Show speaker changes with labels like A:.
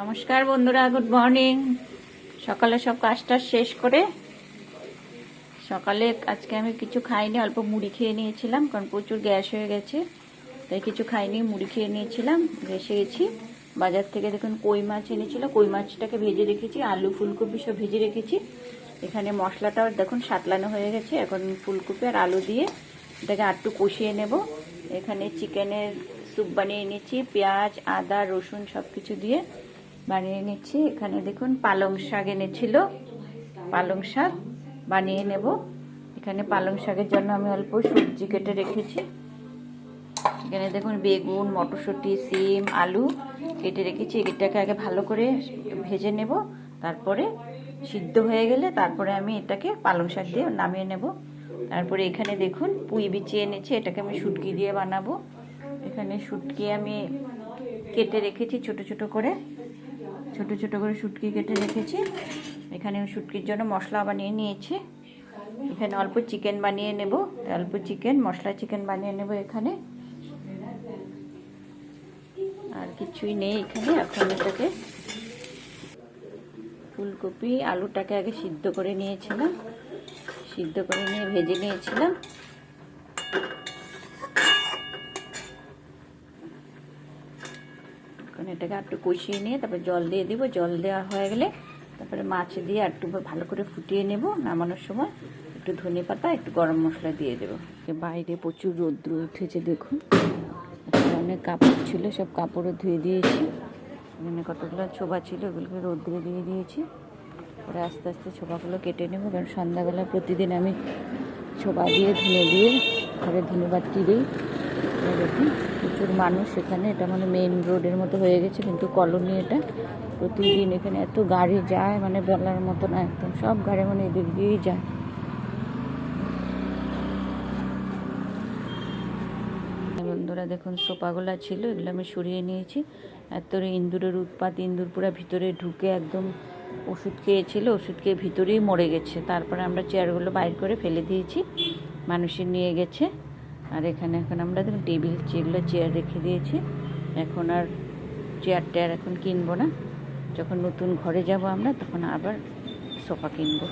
A: নমস্কার বন্ধুরা, good morning. সকালে সব কাজটা শেষ করে সকালে আজকে আমি কিছু খাইনি, অল্প মুড়ি খেয়ে নিয়েছিলাম, কারণ প্রচুর গ্যাস হয়ে গেছে, তাই কিছু খাইনি, মুড়ি খেয়ে নিয়েছিলাম। এসে গেছি বাজার থেকে, দেখুন কই মাছ এনেছিল, কই মাছটাকে ভেজে রেখেছি, আলু ফুলকপি সব ভেজে রেখেছি। এখানে মশলাটাও দেখুন সাতলানো হয়ে গেছে। এখন ফুলকপি আর আলু দিয়ে এটাকে আরটু কষিয়ে নেব। এখানে চিকেনের স্যুপ বানিয়ে নিয়েছি, পেঁয়াজ আদা রসুন সব কিছু দিয়ে বানিয়ে নিচ্ছি। এখানে দেখুন পালং শাক এনেছিল, পালং শাক বানিয়ে নেব। এখানে পালং শাকের জন্য আমি অল্প সবজি কেটে রেখেছি। এখানে দেখুন বেগুন, মটরশুঁটি, সিম, আলু কেটে রেখেছি। এটাকে আগে ভালো করে ভেজে নেব, তারপরে সিদ্ধ হয়ে গেলে তারপরে আমি এটাকে পালং শাক দিয়ে নামিয়ে নেব। তারপরে এখানে দেখুন পুঁই বিছিয়ে এনেছি, এটাকে আমি শুটকি দিয়ে বানাবো। এখানে শুটকি আমি কেটে রেখেছি ছোট ছোট করে শুটকি কেটে রেখেছি। এখানে শুটকির জন্য মশলা বানিয়ে নিয়েছি। এখানে অল্প চিকেন বানিয়ে নেব, অল্প চিকেন মশলা চিকেন বানিয়ে নেব এখানে। আর কিছুই নেই এখানে। এখন এটাকে ফুলকপি আলুটাকে আগে সিদ্ধ করে নিয়েছিলাম, সিদ্ধ করে নিয়ে ভেজে নিয়েছিলাম। এখন এটাকে একটু কষিয়ে নিয়ে তারপরে জল দিয়ে দিব। জল দেওয়া হয়ে গেলে তারপরে মাছ দিয়ে একটু ভালো করে ফুটিয়ে নেব। নামানোর সময় একটু ধনে পাতা একটু গরম মশলা দিয়ে দেবো। বাইরে প্রচুর রৌদ্র উঠেছে, দেখুন অনেক কাপড় ছিল, সব কাপড়ও ধুয়ে দিয়েছি। এখানে কতগুলো ছোবা ছিল, ওগুলোকে রৌদ্রে দিয়ে দিয়েছি। পরে আস্তে আস্তে ছোবাগুলো কেটে নেব, কারণ সন্ধ্যাবেলা প্রতিদিন আমি ছোবা দিয়ে ধুয়ে দিয়ে ঘরে ধন্যবাদটি দিই। দেখুন প্রচুর মানুষ এখানে, এটা মানে মেইন রোডের মতো হয়ে গেছে, কিন্তু কলোনি এটা। প্রতিদিন এখানে এত গাড়ি যায়, মানে বলার মতো না, একদম সব গাড়ি মানে এদিক দিয়েই যায়। বন্ধুরা দেখুন সোফাগুলো ছিল, এগুলো আমি সরিয়ে নিয়েছি। এত ইঁদুরের উৎপাত, ইঁদুর পুরো ভিতরে ঢুকে একদম ওষুধ খেয়েছিল, ওষুধ খেয়ে ভিতরেই মরে গেছে। তারপরে আমরা চেয়ারগুলো বাইর করে ফেলে দিয়েছি, মানুষে নিয়ে গেছে। আর এখানে এখন আমরা দেখুন টেবিল যেগুলো চেয়ার রেখে দিয়েছি। এখন আর চেয়ার টেয়ার এখন কিনবো না, যখন নতুন ঘরে যাব আমরা তখন আবার সোফা কিনবো।